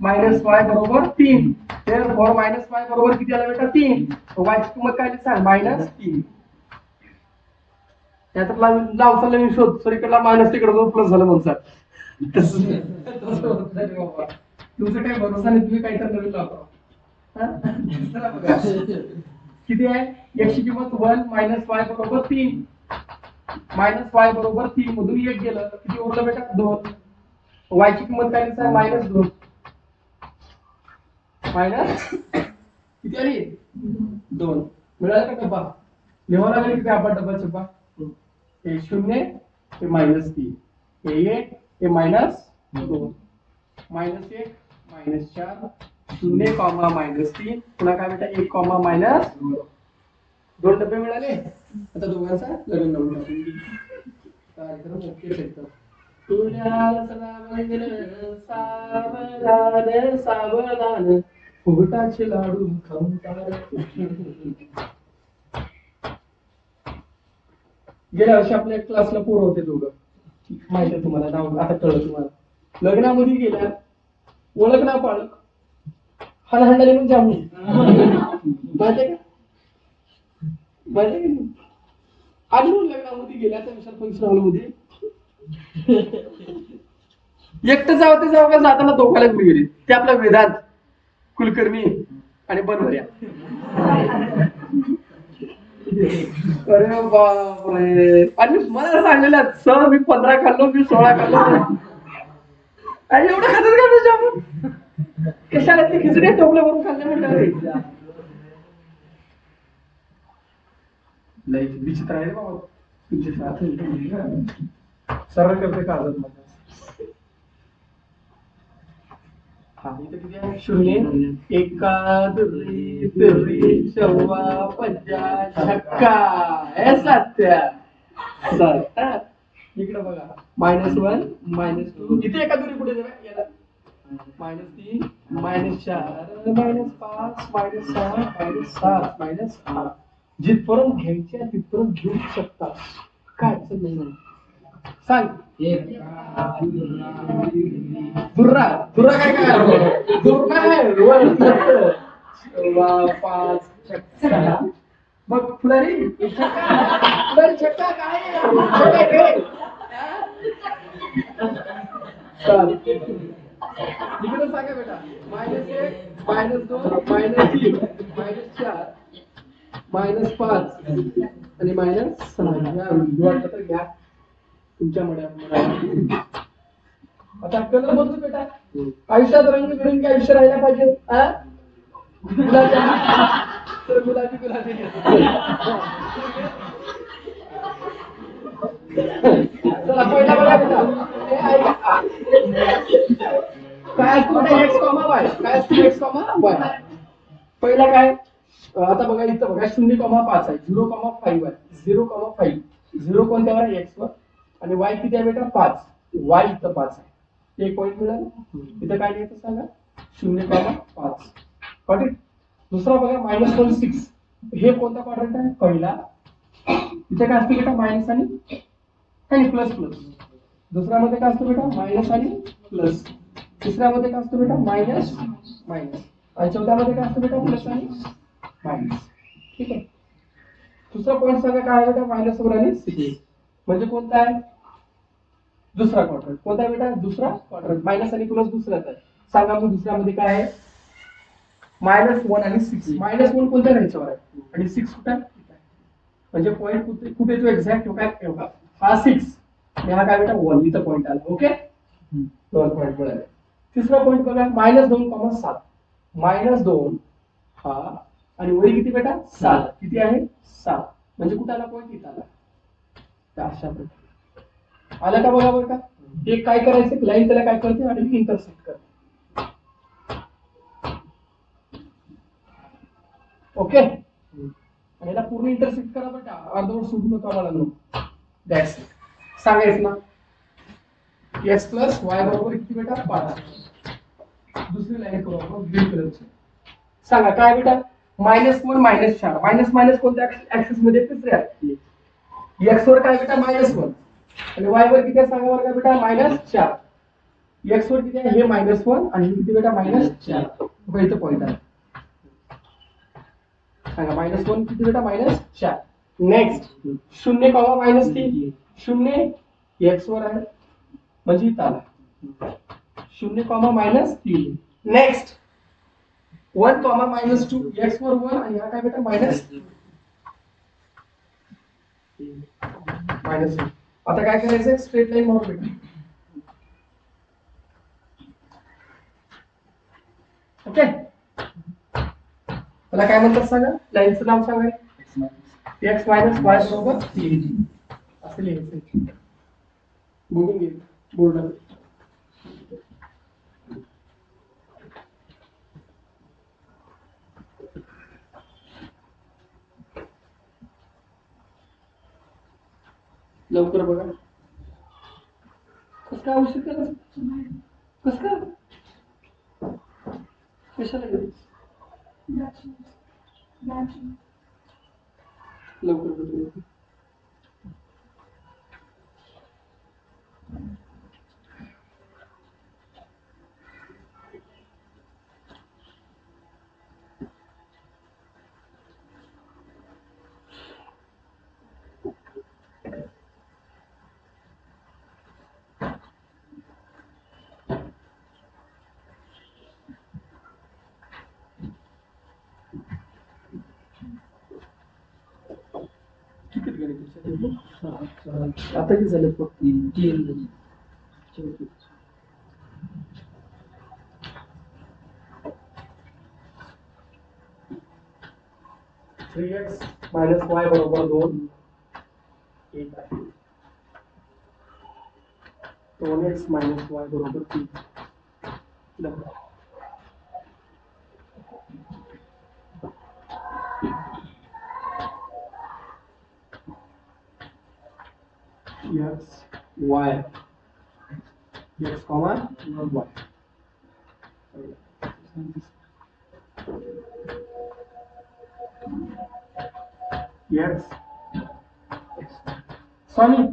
-y बरोबर 3 तर फॉर -y बरोबर किती आला बेटा 3 y ची किंमत काय सांग -3 त्यात लाव चाललं मी शोध सर इकडला मायनस तिकडे जाऊन प्लस झालं म्हणतात तुमचं काही भरोसा नाही तुम्ही काही तर नवीन लावता किती आहे x ची किंमत 1 -y बरोबर 3 -y बरोबर 3 मधून 1 गेलं किती उरलं बेटा 2 y ची किंमत काय सांग -2 मायनस किती आली 2 मिळालं का डबा लिहावं लागेल की आपण डबा छप्पा हे 0 हे -3 हे 1 हे -2 -1 -4 0 कॉमा -3 पुन्हा काय बेटा 1 कॉमा -2 डबे मिळाले आता दोघांचा लग्न लावून कार्यक्रम ओके ठेवतो तुझ्या सावधान सावधान फुगटाचे लाडू खाऊन गेल्या वर्षी आपल्या क्लासला पोरं होते दोघं माहिती आहे तुम्हाला नाव आता कळलं तुम्हाला लग्नामध्ये गेल्या ओळख ना पाळख हाणाहाणाले पण जाऊ माहिती आहे का माहिती आहे का अजून लग्नामध्ये गेल्या त्या विशाल फंक्शन हॉलमध्ये एकटं जावं ते जावं का जाताना दोघाला घेऊन गेली ते आपला वेदांत कुलकर्णी आणि बनवल्या अरे बापरे आणि मला सांगलेलं सर मी 15 खाल्लो मी 16 खाल्लो आणि एवढं खातात का तुझ्या कशाला ते खिचडी टोपल्या भरून खाल्ले म्हटलं लई विचित्र आहे बाबा तुमचे साथ सरळ करते कागद मध्ये हा इथे किती आहे शून्य एका दुरी तिरी चौवा पंजा छक्का हे सत्य सर इकडे बघा -1 -2 इथे एका दुरी पुढे जाऊया -3 -4 -5 -6 -7 जिथपर्यंत घ्यायचे तिथपर्यंत घेऊ शकता काय अडचण नाही सांग दुर्रा दुर्रा काय काय दुर्रा आहे 5 छक्का बघ फुलारी फुलारी छक्का काय इकडे सांगा बेटा -1 -2 -3 -4 -5 आणि -6 वाटलं तर घ्या तुमच्या मड्या आता कलर बदलू बेटा आयुष्यात रंगबिरंगी आयुष्य राहायला पाहिजे तर गुलाबी गुलाबी चला पहिला बघा बेटा काय असतो बेटा एक्स कॉमा वाय काय असतो एक्स कॉमा वाय पहिला काय आता बघा इथं बघा 0,5 आहे 0,5 आहे 0,5 0 कोणत्यावर आहे एक्स वर आणि वाय किती आहे बेटा 5 वाय इथं 5 आहे एक पॉईंट मिळाला इथं काय लिहायचं सांगा 0,5 कॉट दुसरा बघा -1 6 हे कोणता क्वाड्रंट आहे पहिला इथे काय असतं बेटा मायनस आणि प्लस प्लस दुसऱ्यामध्ये काय असतं बेटा मायनस आणि प्लस तिसऱ्यामध्ये काय असतं बेटा मायनस मायनस आणि चौथ्यामध्ये काय असतं बेटा प्लस आणि मायनस ठीक आहे दुसरा पॉईंट सांगा काय आहे बेटा -1 आणि 6 म्हणजे कोणता आहे दुसरा क्वाड्रंट कोणता आहे बेटा दुसरा क्वाड्रंट मायनस आणि प्लस दुसराच आहे सांगा मग दुसऱ्यामध्ये काय आहे -1 आणि 6 -1 कोणत्या रेंजवर आहे आणि 6 कुठे आहे म्हणजे पॉईंट कुठे येतो एक्झॅक्ट काय एवढा हा 6 आणि हा काय बेटा 1 इथं पॉईंट आला ओके दोन पॉईंट मिळाले तिसरा पॉईंट बघा -2,7 -2 हा आणि वरी किती बेटा 7 किती आहे 7 म्हणजे कुठे आला पॉईंट इथं आला अशा प्रकारे आलं का बघा बरं का हे काय करायचं लाईन त्याला काय करते आणि इंटरसेक्ट करते ओके आणि याला पूर्ण इंटरसेक्ट करा बेटा अर्धवट सुटू नका मला नको दॅट्स सांगायचं ना x प्लस y बरोबर किती बेटा 5 दुसरी लाईन करू आपण ग्रीन कलरची सांगा काय बेटा -1 -4 मायनस मायनस कोणत्या ऍक्सिस मध्ये तिसऱ्या x वर काय बेटा -1 आणि y वर किती सांगा बरं का बेटा -4 x वर किती आहे हे -1 आणि किती बेटा -4 बघा इथं पॉईंट आहे सांगा -1 किती बेटा -4 नेक्स्ट 0,-3 0 x वर आहे म्हणजे इथं आला 0,-3 नेक्स्ट 1,-2 x वर 1 आणि हा काय बेटा -1 आता काय करायचं स्ट्रेट लाईन मारू बेटा ओके त्याला काय म्हणतात सांगा लाईनचं नाव सांगा x - y बरोबर 3 असं लिहायचं बघून घे बोर्डावर लवकर बघा कसं काय औषध केलं कसं काय कशाला गेलं लवकर बघा आता किती झाले फक्त 3 3x - y बरोबर 2 1 आहे 2x - y बरोबर 3 X Y X comma Y X स्वामी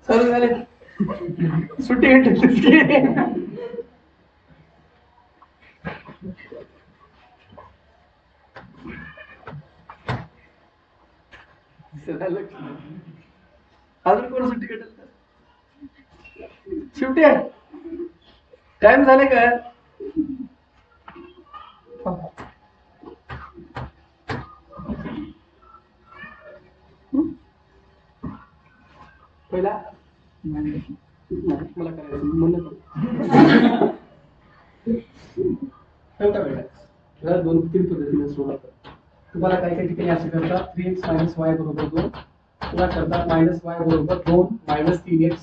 चालू झाले सुट्टी अजून कोण सुट्टी भेटेल शेवटी टाइम झाले का पहिला मला करायचं म्हणलं बेटा दोन तीन पद्धतीने सोडवतात तुम्हाला काही काही ठिकाणी असं करतात 3x - y बरोबर 2 पुन्हा करतात -y बरोबर 2 - 3x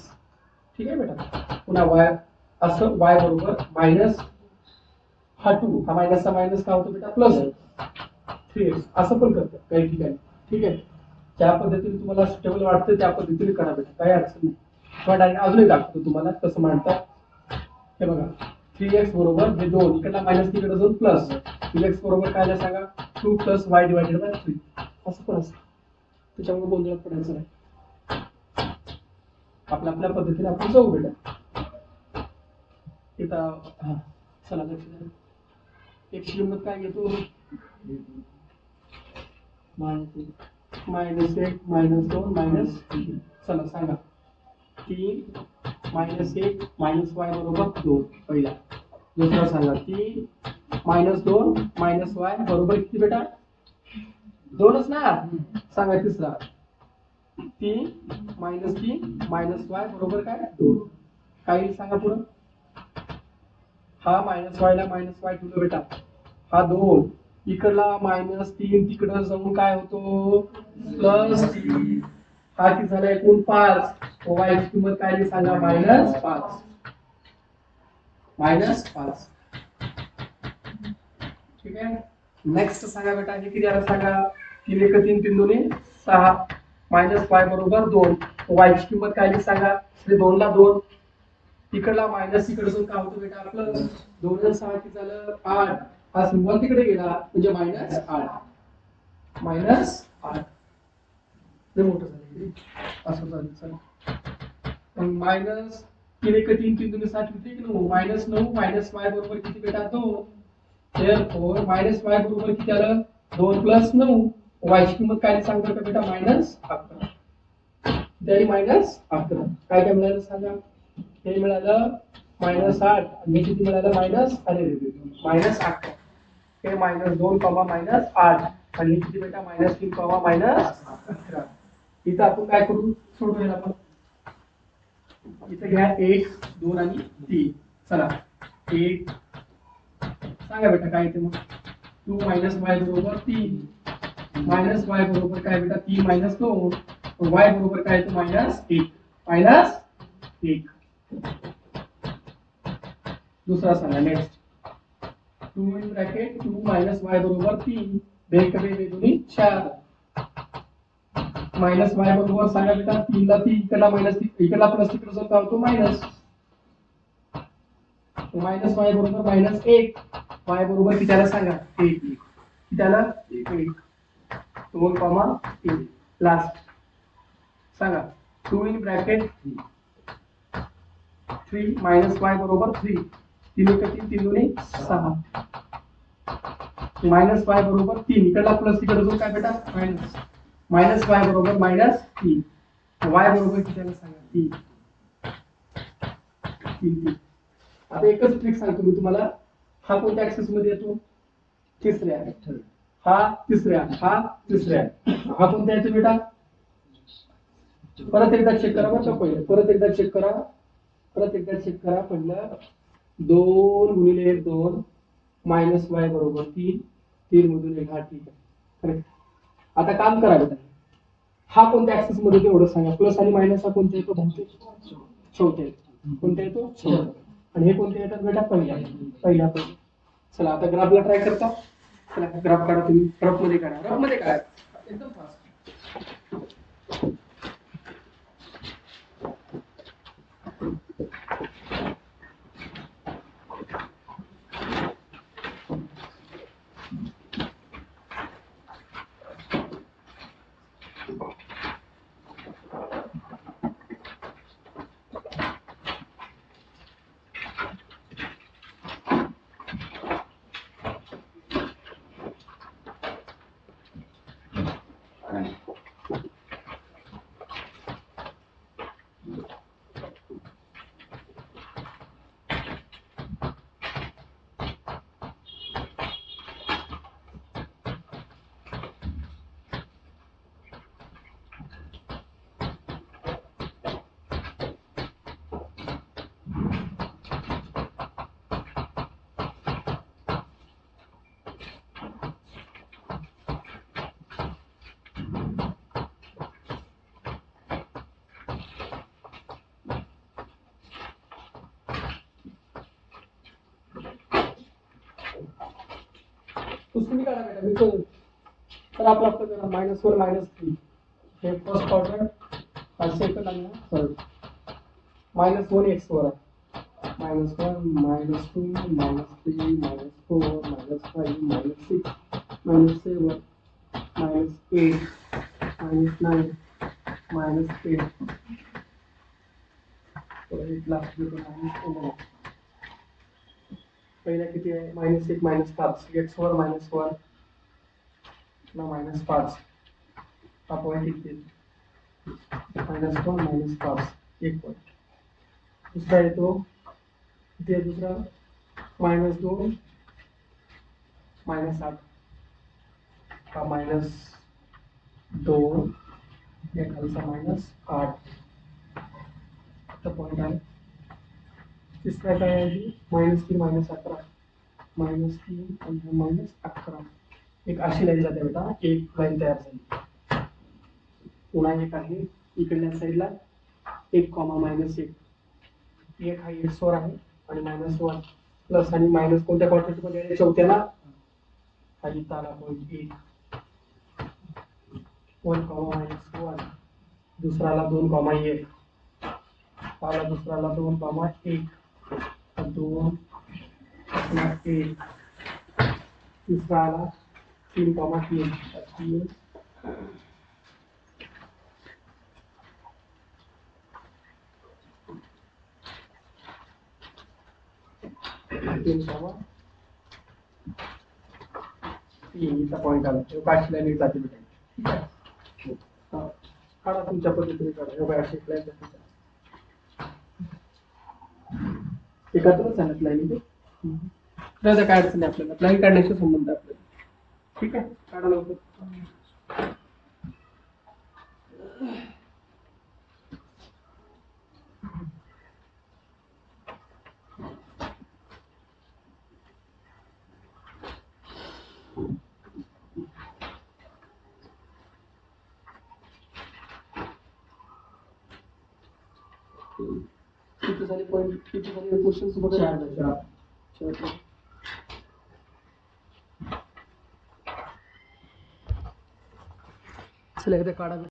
ठीक आहे बेटा पुन्हा y असं y बरोबर मायनस हा 2 हा मायनसचा मायनस काय होतो बेटा प्लस 3x असं पण करतात काही ठिकाणी ठीक आहे ज्या पद्धतीने तुम्हाला सुटेबल वाटतं त्या पद्धतीने करा बेटा काही अडचण नाही पण डायरेक्ट अजूनही दाखवतो तुम्हाला कसं मांडतात हे बघा 3x बरोबर हे 2 इकडला मायनस तिकडे जाऊन प्लस 3x बरोबर काय सांगा 2 + y / 3 असं पण असतं त्याच्यामुळे गोंधळात पडायचं नाही आपल्या आपल्या पद्धतीने आपण जाऊ बेटा इथं हा चला लक्ष द्या एक किंमत काय घेतो -1 -2 चला सांगा 3 -1 -y बरोबर 2 पहिला दुसरा सांगा 3 -2 -y बरोबर किती बेटा 2च ना सांगा तिसरा 3 -3 -y बरोबर काय 2 काही सांगा पुढे हा -y ला -y ठेवलं बेटा हा 2 इकडला -3 तिकडे जाऊन काय होतो +3 हा किती झाला एकूण 5 y ची किंमत काय सांगा -5 ठीक आहे नेक्स्ट सांगा बेटा हे किती आलं सांगा 3 × 3 3 2 6 -y बरोबर 2 y ची किंमत काय सांगा 2 ला 2 इकडला मायनस इकडे जाऊन काय होतं बेटा आपलं 2 + 6 किती झालं 8 हा सिंबल तिकडे गेला म्हणजे -8 ते मोठं झालं असं झालं चल मग -3 × 3 3 2 7 किती की 9 -9 -y बरोबर किती बेटा 2 therefore -y बरोबर किती आलं 2 + 9 y ची किंमत काय सांगतो का बेटा -11 त्याही -11 काय काय मिळालं सांगा हे मिळालं -8 आणि किती मिळालं -8 हे -2, -8 आणि किती बेटा -3, -11 इथं आपण काय करू सोडवूया आपण इथं घ्या 1 2 आणि 3 चला 1 सांगा बेटा काय येते मग 2 - y बरोबर 3 -y बरोबर काय बेटा 3 - 2 y बरोबर काय येतो -1 दूसरा सांगा नेक्स्ट 2 इन ब्रॅकेट 2 - y बरोबर 3 बेक बे दोन्ही 4 -y बरोबर सांगा बेटा 3 ला 3 इकडला -3 इकडला प्लस तिकडे जो काय होतो मायनस -y बरोबर -1 y बरोबर कितीला सांगा 1 कितीला 1 2, 3 लास्ट सांगा 2 इन ब्रॅकेट 3 -y बरोबर 3 3 × 3 3 2 6 -y बरोबर 3 इकडला प्लस तिकडे जो काय बेटा मायनस -y बरोबर -3 y बरोबर कितीला सांगा 3 आता एकच ट्रिक सांगतो मी तुम्हाला हा कोणत्या ऍक्सेस मध्ये येतो तिसऱ्या हा तिसऱ्या हा कोणत्या येतो बेटा परत एकदा चेक करा बरं का पहिलं परत एकदा चेक करा पहिलं 2 × 1 2 -y बरोबर 3 3 मधून 1 हा ठीक आहे करेक्ट आता काम करा बेटा हा कोणत्या ऍक्सेस मध्ये येतो एवढं सांगा प्लस आणि मायनस हा कोणता येतो चौथ्या येतो कोणता येतो चौथा आणि हे कोणते येतात बेटा पहिल्या चला आता ग्राफला ट्राय करता चला ग्राफ काढा तुम्ही. रफ मध्ये काढा. रफ मध्ये काढा एकदम फास्ट. तुम्ही काढा बेटा. मी तर आपलं आपलं करा. -1 -3 हे फर्स्ट ऑर्डर आणि सेकंड आणि थर्ड. -1 x4 आहे. -1 -2 -3 -4 -5 -6 -7 -8 -9 -10. लास्ट पहिला किती आहे? -1 -5 x4 -1 -5 हा पॉईंट इथे -1 -5 एक पॉईंट. दुसरा येतो इथे. दुसरा -2 -8 हा -2 एक खालचा -8 पॉईंट आहे. तिसरा काय आहे? -3 -11 -3 आणि -11. एक अशी लाईन जाते बेटा. एक लाईन तयार झाली. पुन्हा एक आहे इकडल्या साईडला 1 -1 एक हा x4 आहे आणि -1 प्लस आणि मायनस कोणत्या क्वाड्रंट मध्ये आहे? चौथ्याला. हा इथं आला पॉईंट 1 1 -1. दुसराला 2 1 आला. दुसराला 2 1 2 1. तिसरा आला 3 3 3 3 पॉईंट आला. काशीला नीट जाते बेटा. काढा तुमच्या पद्धतीने काढा. योगा अशी प्लॅन एकत्रच आहे प्लॅनिंग. दादा काय अडचण आहे आपल्याला? प्लॅन काढण्याचा संबंध आहे आपल्याला. ठीक आहे काढा लवकर. किती झाले पॉईंट? किती झाले क्वेश्चन्स बघा. 4. चला एकदा काढा.